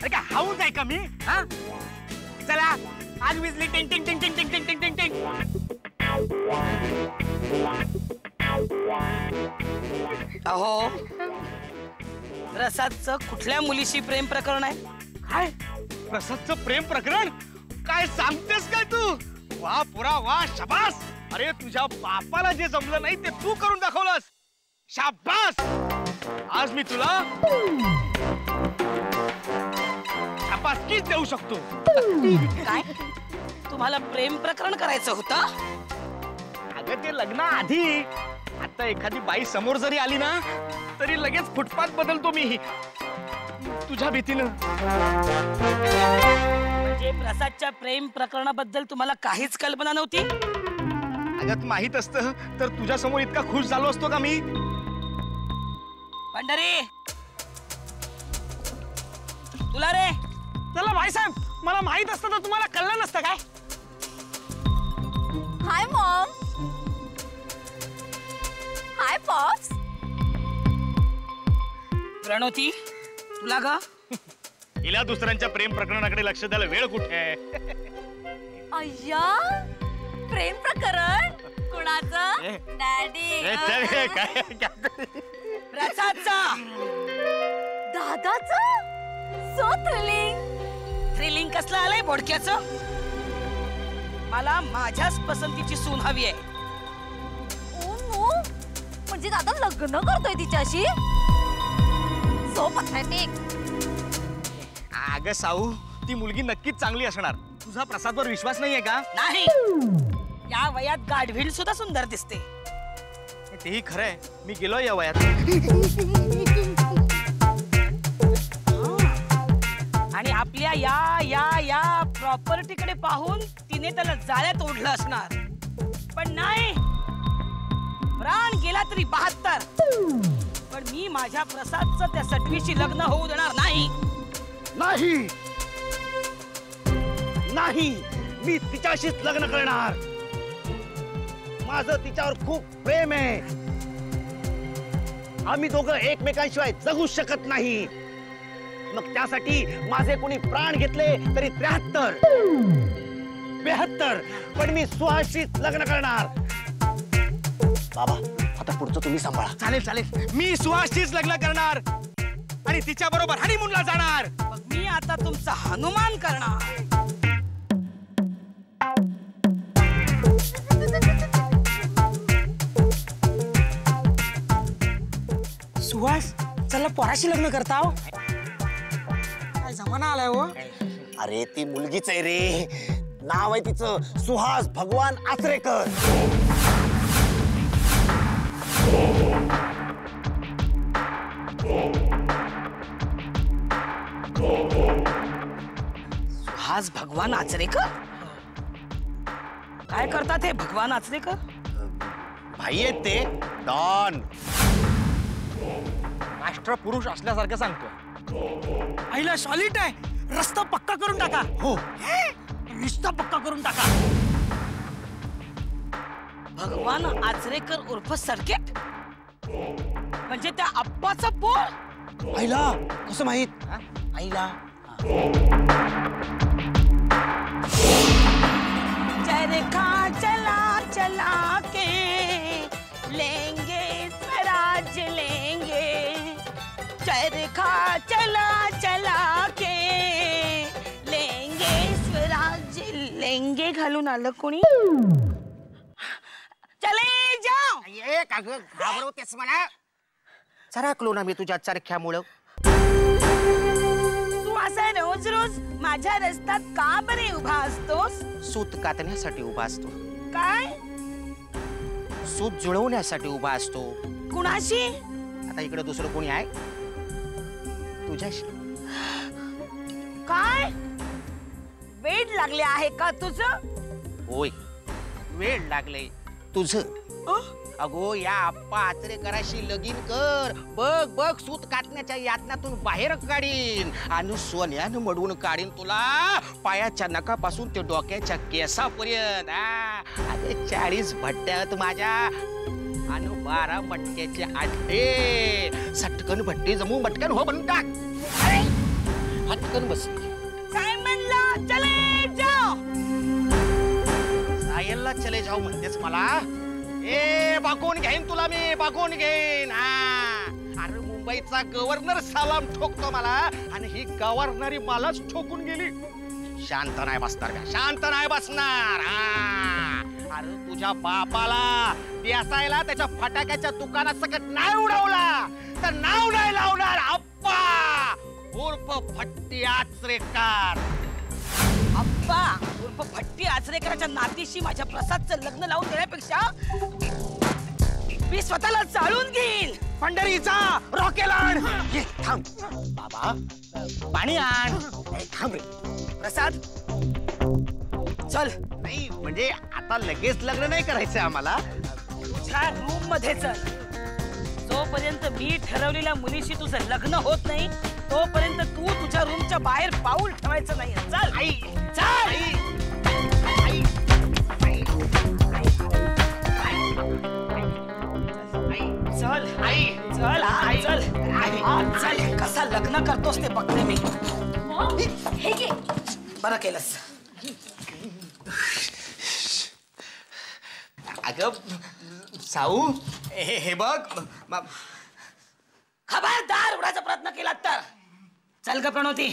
अरे काय हाऊस आहे का मी? हा चला आज विजली टिंग टिंग टिंग टिंग टिंग टिंग टिंग टिंग टिंग. अहो प्रसादचं कुठल्या मुलीशी प्रेम प्रकरण आहे? काय प्रसादचं प्रेम प्रकरण? काय सांगतेस काय तू? वा पुरा वा शाबास. अरे तुझ्या बापाला जे जमलं नाही ते तू करून दाखवलंस. शाबास. आज मी तुला शाबासकीच देऊ शकतो. काय तुम्हाला प्रेम प्रकरण करायचं होतं? अगं ते लग्नाआधी. आता एखादी बाई समोर जरी आली ना तरी लगेच फुटपाथ बदलतो मी तुझ्या भीतीनं. म्हणजे प्रसादच्या प्रेम प्रकरणाबद्दल तुम्हाला काहीच कल्पना नव्हती? अगं माहित असतं तर तुझ्या समोर इतका खुश झालो असतो का मी? पंढरी तुला रे. चला भाईसाहेब मला माहित असतं तर तुम्हाला कळलं नसतं काय? Hi mom. हाय पॉप्स. प्रणोती तुला ग? हिला दुसऱ्यांच्या प्रेम प्रकरणाकडे लक्ष द्यायला वेळ कुठे आहे? अय्या प्रेम प्रकरण कुणाचं? डॅडी. प्रसादचा. दादाचं. So thrilling. थ्रिलिंग कसलं आलंय बोडक्याचं? मला माझ्याच पसंतीची सून हवी आहे. ओ म्हणजे दादा लग्न करतोय तिच्याशी? So pathetic. अगं साऊ ती मुलगी नक्कीच चांगली असणार. तुझा प्रसादवर विश्वास नाहीये का? नाही. या वयात गाढवीण सुद्धा सुंदर दिसते. तेही खरंय. मी गेलो या वयात. आणि आपल्या या या या प्रॉपर्टीकडे पाहून तिने त्याला जाळ्यात ओढलं असणार. पण नाही. प्राण गेला तरी 72. पण मी माझ्या प्रसादचं त्या सटवीशी लग्न होऊ देणार नाही. नाही नाही मी तिच्याशीच लग्न करणार. माझं तिच्यावर खूप प्रेम आहे. आम्ही दोघं एकमेकांशिवाय जगू शकत नाही. मग त्यासाठी माझे कोणी प्राण घेतले तरी 73 पण मी सुहासशीच लग्न करणार. बाबा आता पुढचं तुम्ही सांभाळा. चालेल चालेल. मी सुहासशीच लग्न करणार आणि तिच्या बरोबर हनीमूनला जाणार. मग मी आता तुमचा हनुमान करणार. सुहास चला पोराशी लग्न करता हो. काय जमाना आलाय हो. अरे ती मुलगीच आहे रे. नाव आहे तिचं सुहास भगवान आचरेकर. सुहास भगवान आचरेकर? काय करतात हे भगवान आचरेकर? भाई आहेत ते. डॉन. राष्ट्रपुरुष असल्यासारखं सांगतो. आईला सॉलिड आहे. रस्ता पक्का करून टाका. हो रस्ता पक्का करून टाका. भगवान आचरेकर उर्फ सर्किट म्हणजे त्या अप्पाचं पोर. आईला कसं माहित? आईला चरखा चला चला के लेंगे स्वराज लेंगे. चरखा चला चला के लेंगे स्वराज लेंगे घालून आलं कोणी? चले जाओ. घाबरवतेस मला. सरकलो ना मी तुझ्या चरख्यामुळं. तू असा रोज रोज माझ्या रस्त्यात का बरे उभा असतोस? सूत कातण्यासाठी उभा असतो. काय? सूत जुळवण्यासाठी उभा असतो. कुणाशी? आता इकडे दुसरं कोणी आहे? तुझ्याशी. काय वेड लागले आहे का तुझं? होय वेळ लागले तुझं. अगो या आप्पा आचरेकराशी लगीन कर. बघ बघ सूत कातण्याच्या यातनातून बाहेर काढीन आणि सोन्यानं मडवून काढीन तुला. पायाच्या नखापासून ते डोक्याच्या केसापर्यंत. अरे 40 भट्ट्यात माझ्या आणि 12 मटक्याचे आठे. सटकन भट्टी जमू मटकन हो बनून टाक. फटकन बसली. सायमनला चले जाओ. सायलला चले जाऊ म्हणतेस मला? ए बघून घेईन तुला मी, बघून घेईन. हा अरे मुंबईचा गव्हर्नर सलाम ठोकतो मला आणि ही गव्हर्नरी मलाच ठोकून गेली. शांत नाही बसणार का? शांत नाही बसणार. अरे तुझ्या बापाला देसायला त्याच्या फटाक्याच्या दुकानात सकट नाही उडवला तर नाव नाही लावणार आप्पा उर्फ फट्टी आचरेकर. अप्पा उर्फ भट्टी आचरेकराच्या नातीशी माझ्या प्रसादचं लग्न लावून देण्यापेक्षा मी स्वतःला जाळून घेईन. पंढरीचा रॉकेल आण. ये, थांब बाबा, पाणी आण. थांब रे प्रसाद चल नाही म्हणजे आता लगेच लग्न नाही करायचं आम्हाला. तुझ्या रूम मध्ये चल. जोपर्यंत मी ठरवलेल्या मुलीशी तुझं लग्न होत नाही तोपर्यंत तू तुझ्या रूमच्या बाहेर पाऊल ठेवायचं नाही. चल आई चल. आई चल आई चल आई. चल चल. कसा लग्न करतोस ते बघते मी. मॉम हे घे. बरं केलंस. अगं साऊ हे बघ खबरदार उडायचा प्रयत्न केला तर. चल ग प्रणवती.